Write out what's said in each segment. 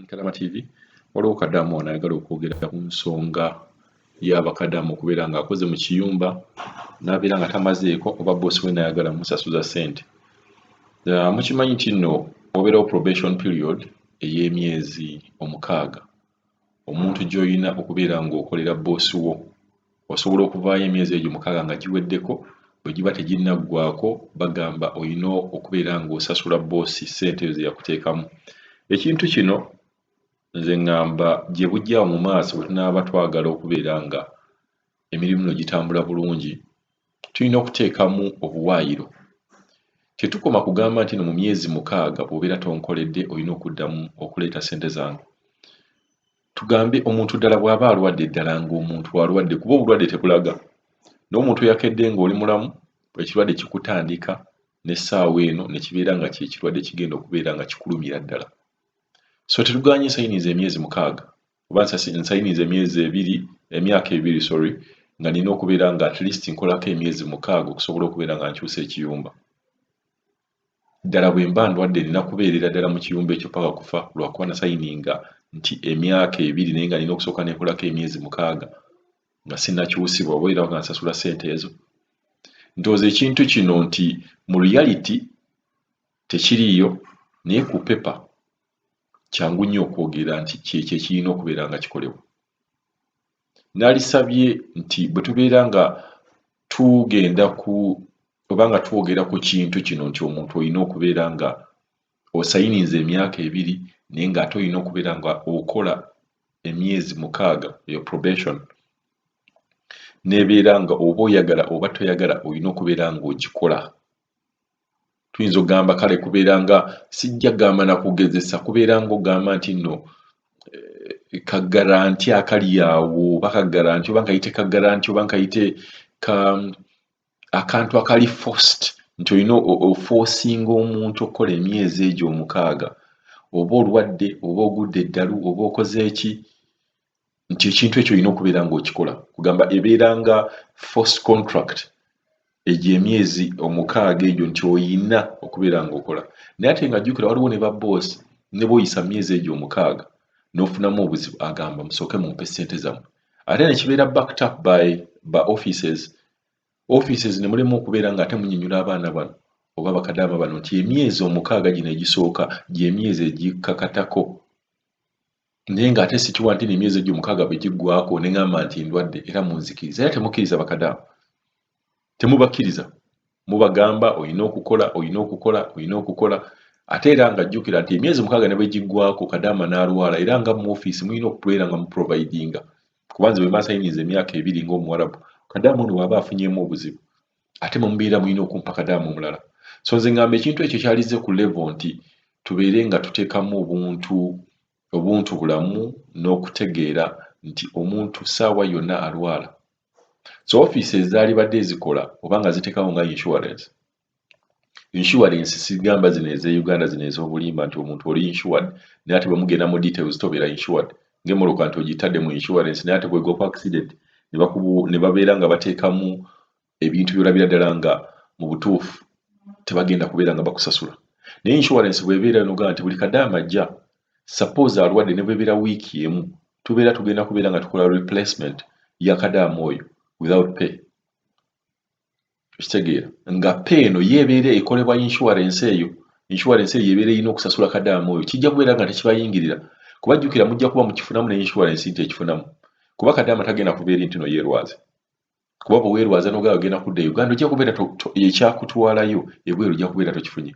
Kalama TV waliwo Kadamu anayagala okwogera ku nsonga y'abakadamu okubeera ng'akoze mu kiyumba n'abeera nga tamazeeko oba boss we n'ayagala musasuza ssente. Mukimanyi nti nno wabeerawo probation period ey'emyezi 6 omuntu gy'olina okubeera ng'okolera boss wo. Osobola okuvaayo emyezi egyo 6 nga giweddeko, bwe giba teginnaggwaako bagamba olina okubeera ng'osasula boss ssente ze yakuteekamu. Ekintu kino nze ngamba gye bujja mu maaso bwe tunaaba twagala okubeera nga emirimu no gitambula bulungi, tulina okuteekamu obuwaayiro. Tetukoma kugamba nti no mu myezi 6 bw'obeera tonkoledde olina okuddamu okuleeta ssente zange. Tugambe omuntu ddala bw'aba alwadde ddala ng'omuntu alwadde, kuba obulwadde tebulaga. N'omuntu yakedde ng'oli mulamu, ekirwadde kikutandika n'essaawa eno ne kibeera nga kye kirwadde kigenda okubeera nga kikulumira ddala. So tetuganye nsayiniza emyezi 6 oba nsayiniza emyaka 2 nga nina okubeera nga at least nkolako emyezi 6 okusobola okubeera nga nkyusa ekiyumba. Ddala bwe mba ndwadde nina kubeerera ddala mu kiyumba ekyo paka kufa lwakuba nasayininga nti emyaka 2 naye nga nina okusooka nekolako emyezi 6 nga sinnakyusibwa oba era nga nsasula ssente ezo. Ndowooza ekintu kino nti mu reality tekiriiyo, naye ku pepa kyangu nnyo okwogera nti kyekyo ekirina okubeera nga kikolebwa. Nalisabye nti bwe tubeera nga tugenda oba nga twogera ku kintu kino nti omuntu olina okubeera nga osayiniza emyaka 2 naye ng'ate olina okubeera nga okola emyezi 6 eyo probation, n'ebeera nga oba oyagala oba toyagala olina okubeera ng'ogikola. Tuyinza okugamba kale kubeera nga sijja gamba na kugezesa, kubeera ng'ogamba nti nno kagaranti akali awo oba kagaranti oba nkayite kagaranti oba nkayite akantu akali forced nti olina oforcinga omuntu okukola emyezi egyo 6, oba olwadde oba ogudde eddalu oba okoze eki, nti ekintu ekyo olina okubeera ng'okikola. Kugamba ebeera nga forced contract egyo emyezi 6 egyo nti olina okubeera ng'okola. Naye ate nga jjukira waliwo ne ba boss ne b'oyisa myezi egyo 6 n'ofunamu obuzibu agamba musooke mumpe ssente zammwe. Ate ne kibeera backed up by offices ne mulema okubeera nga ate munyinyula abaana bano oba bakadaama bano nti emyezi 6 gino egisooka gy'emyezi egikakatako. Naye ng'ate sikiwa nti n'emyezi egyo 6 bwe giggwaako ne ŋŋamba nti ndwadde era munzikiriza. Era temukkiriza bakadaama, temubakkiriza. Mubagamba olina okukola, olina okukola, olina okukola. Ate era nga jjukira nti emyezi 6 ne bwe giggwaako kadaama n'alwala era nga mu ofiisi mulina okubeera nga muprovidinga. Kuba nze bwe mba nsayiniza emyaka 2 ng'Omuwarabu, kadaama ono bw'aba afunyeemu obuzibu ate mubeera mulina okumpa kadaama omulala. So nze ngamba ekintu ekyo kyalize ku level nti tubeere nga tuteekamu obuntu bulamu n'okutegeera nti omuntu ssaawa yonna alwala. So ofiisi ezaali badde ezikola oba nga ziteekawo nga insurance sigamba zino ez'e Uganda zino ez'obulimba nti omuntu oli insured naye ate bwe mugenda mu details tobeera insured. Ng'emmotoka nti ogitadde mu insurance naye ate bw'egwaako accident ne babeera nga bateekamu ebintu by'olabira ddala nga mu butuufu tebagenda kubeera nga bakusasula. Naye insurance bw'ebeera n'ogamba nti buli kadaama ajja, suppose alwadde ne bw'ebeera wiiki emu, tubeera tugenda kubeera nga tukola replacement ya kadaama oyo without pay. Okitegeera nga pay eno yeebeera ekolebwa insurance eyo yeebeera erina okusasula kadaama oyo, kijja kubeera nga tekibayingirira. Kuba jjukira mujja kuba mukifunamu ne insurance nti ekifunamu. Kuba kadaama tagenda kubeera nti no yeerwaze. Kuba bwe weerwaza n'ogamba ogenda kudda e Uganda ojja kubeera ekyakutwalayo ebweru ojja kubeera tokifunye.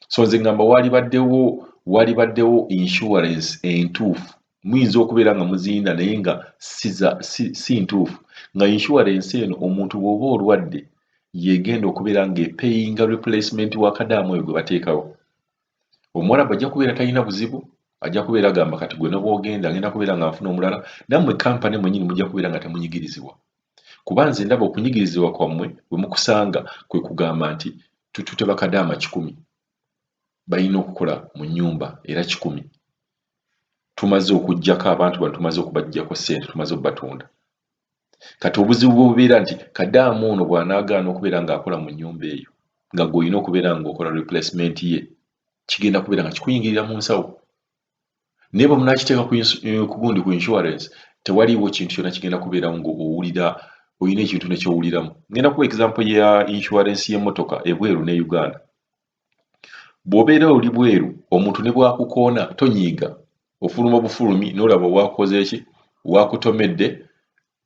So nze ngamba waali baddewo insurance entuufu. Muyinza okubeera nga muzinda naye nga si ntuufu. Nga insurance eno omuntu bw'oba olwadde yegenda okubeera ng'epayinga replacement wa kadaama oyo gwe bateekawo. Omuwarabu ajja kubeera talina buzibu, ajja kubeera agamba kati gwe ne bw'ogenda ngenda kubeera nga nfuna omulala, nammwe kampani mwennyini mujja kubeera nga temunyigirizibwa. Kuba nze ndaba okunyigirizibwa kwammwe bwe mukusanga kwe kugamba nti tutute bakadaama 100 balina okukola mu nnyumba era 100. Tumaze okuggyako abantu bano, tumaze okubaggyako ssente, tumaze okubatunda. Kati obuzibu bw'obubeera nti kadaama ono bw'anaagaana okubeera ng'akola mu nnyumba eyo nga gw'olina okubeera ng'okola replacement ye, kigenda kubeera nga kikuyingirira mu nsawo. naye bwe munaakiteeka ku gundi ku insurance tewaliiwo kintu kyonna kigenda kubeerawo ng'owulira olina ekintu nekyowuliramu. Ngenda kuwa example ya insurance y'emmotoka ebweru ne Uganda. Bw'obeera oli bweru omuntu ne bw'akukoona tonyiiga, ofuluma bufulumi n'olaba waakoze ki, waakutomedde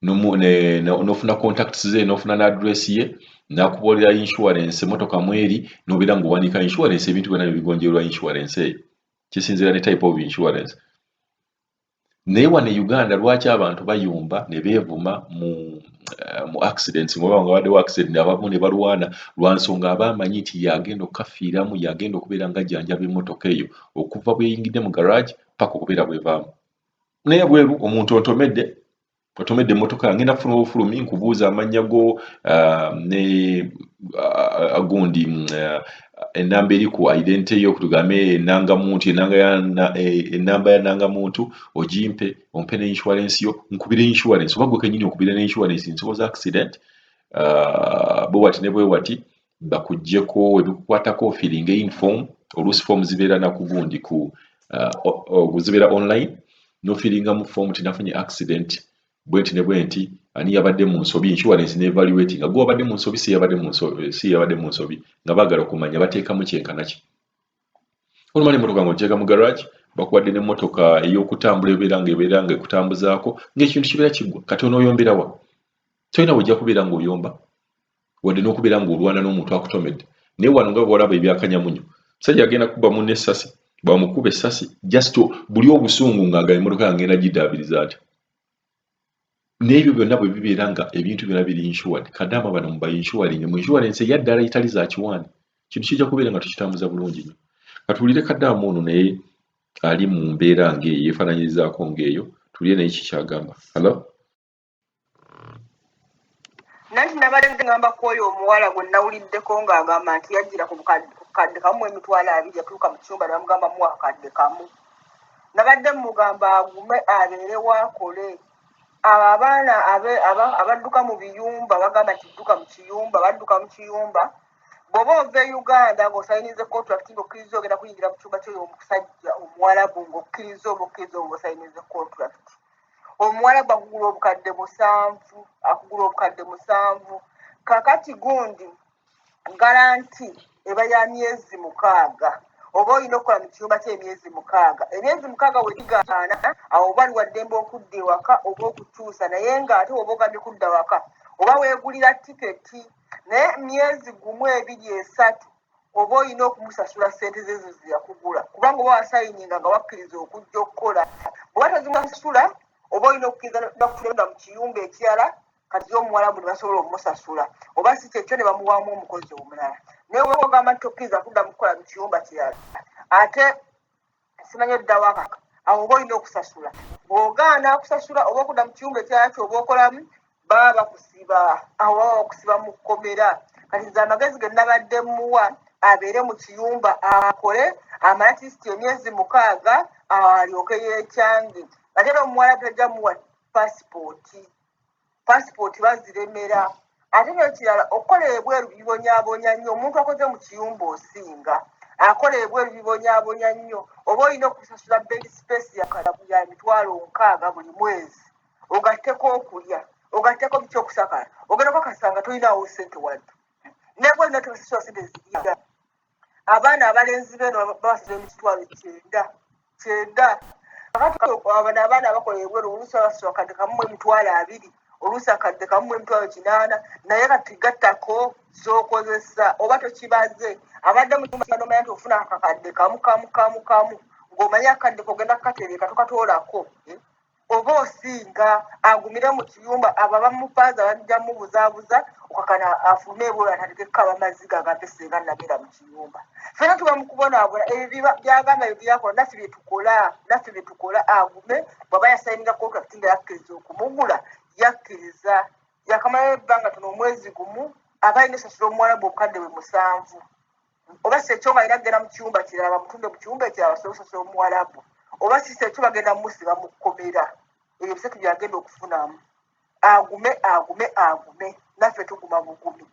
n'ofuna contacts ze n'ofuna n'address ye n'akubuulira insurance emmotoka mweri n'obeera ng'owandiika insurance ebintu byonna ne bigonjerwa insurance eyo. Kisinziira ne type of insurance. Naye wano e Uganda lwaki abantu bayumba ne beevuma mu accidents nga waddewo accident abamu ne balwana lwa nsonga abamanyi nti yagenda okukafiiramu, yagenda okubeera nga ajjanjaba emmotoka eyo okuva bw'eyingidde mu garage paka okubeera bw'evaamu. Naye bweru omuntu otomedde emmotoka yange ngenda kufuna obufulumi nkubuuza amannya go ne agundi ennamba eri ku identity yo kutugambe ennangamuntu ennamba ya nnangamuntu ogimpe ompe ne insurance yo nkubire insurance oba gwe kennyini okubire ne insurance nsoboza accident bwe wati bakuggyeko ebikukwatako ofiringa inform oluusi form zibeera nakugundi zibeera online n'ofiringamu form tinafunye accident bwenti ne bwenti ani yabadde mu nsobi insurance ne evaluating gwe wabadde mu nsobi si yabadde mu nsobi nga baagala okumanya bateekamu kyenkana ki. Olumala emmotoka ng'ogiteeka mu garage bakuwadde n'emmotoka ey'okutambula ebeera nga ekutambuzaako ng'ekintu kibeera kiggwa kati onooyombera wa? Tolina bw'ojja kubeera ng'oyomba wadde n'okubeera ng'olwana n'omuntu akutomedde. Naye wano nga bw'olaba ebyakanyamunyo musajja agenda kuba munne essasi bwamukuba essasi just buli obusungu ng'agala emmotoka yange ngenda giddaabiriza ati. N'ebyo byonna bwe bibeera nga ebintu byonna biri insured kadaama bano mu insuring mu insurance eya ddala etali za kiwaani kintu kijja kubeera nga tukitambuza bulungi nnyo. Katuwulire kadaama ono naye ali mu mbeera ng'eyo yeefaananyirizaako ng'eyo tuwulire naye kikyagamba. Hello? Nanti nabadde ngamba ku oyo omuwala gwe nawuliddeko ng'agamba nti yajjira ku kadde kamu emitwalo 2 yatuuka mu kiyumba ne bamugamba mu akadde kamu. Nabadde mugamba agume abeere waakole. Abo abaana abadduka mu biyumba bagamba nti dduka mu kiyumba badduka mu kiyumba bw'oba ova e Uganda ng'osayinize contract ng'okkiriza ogenda kuyingira mu kyumba ky'oyo omusajja omuwalabu ng'okkiriza ng'osayinize contract. Omuwalabu akugula obukadde 7 kakati gundi garanti eba ya myezi 6 oba olina okukola mu kiyumba ky'emyezi 6. Emyezi 6 wegigaana awo oba liwaddembe okudda ewaka oba okukyusa naye ng'ate oba ogambye kudda waka oba weegulira tiketi naye myezi 1, 2, 3 oba olina okumusasula ssente ze yakugula kubanga oba wasayininga nga wakkiriza okujja okukola bw'oba tozimusasula oba olina okukkiriza nakutunda mu kiyumba ekirala kati omuwalabu ne basobola okumusasula oba si kyekyo ne bamuwaamu omukozi omulala. Naye oba ogamba nti tokkiriza kudda mu kukola mu kiyumba kirala ate simanyi oddawo akaka awo oba olina okusasula. Bw'ogaana kusasula oba okudda mu kiyumba ekirala kyoba okolamu baba bakusiba awo baba bakusiba mu kkomera. Kati nze amagezi ge nabadde muwa abeere mu kiyumba akole amala tisiti emyezi 6 alyoke yeekyange. Ate era omuwalabu tajja muwa passport baziremera. Ate n'ekirala okukola ebweru bibonyaabonya nnyo. Omuntu akoze mu kiyumba osinga akola ebweru bibonyaabonya nnyo. Oba olina okusasula bed space ya emitwalo 6 buli mwezi ogatteko okulya ogatteko biki okusakala ogenda kwakasanga tolinaawo ssente wadde nebwe olina tobasasula ssente ziriira. Abaana abalenzi beeno babasasula emitwalo 9. Abana abaana abakola ebweru oluusi babasasula akadde kamu emitwalo 2 oluusi akadde kamu emitwalo 8 naye kati gattako z'okozesa oba tokibaze abadde mu kyumba nomanya nti ofuna akakadde kamu ng'omanye akadde kogenda kukatereeka tokatoolako oba osinga agumire mu kiyumba abo abamupaaza bajja mubuzaabuza okakana afume ebweru atalekeka abamaziga agambe senga nabeera mu kiyumba. Fena tuba mu kubonaabona ebyo byagamba ebyo byakola naffe bye tukola agume bw'aba yasayininga contract nga yakkiriza okumugula yakkiriza yakamalayo ebbanga tono omwezi gumu aba alina esasula omuwalabu obukadde 7. Oba si ekyo nga alina kugenda mu kiyumba kirala bamutunde mu kiyumba ekirala basobole osasula omuwalabu oba si ekyo bagenda musiba mu kkomera. Ebyo bisatu byagenda okufunamu. Agume naffe tuguma bugumi.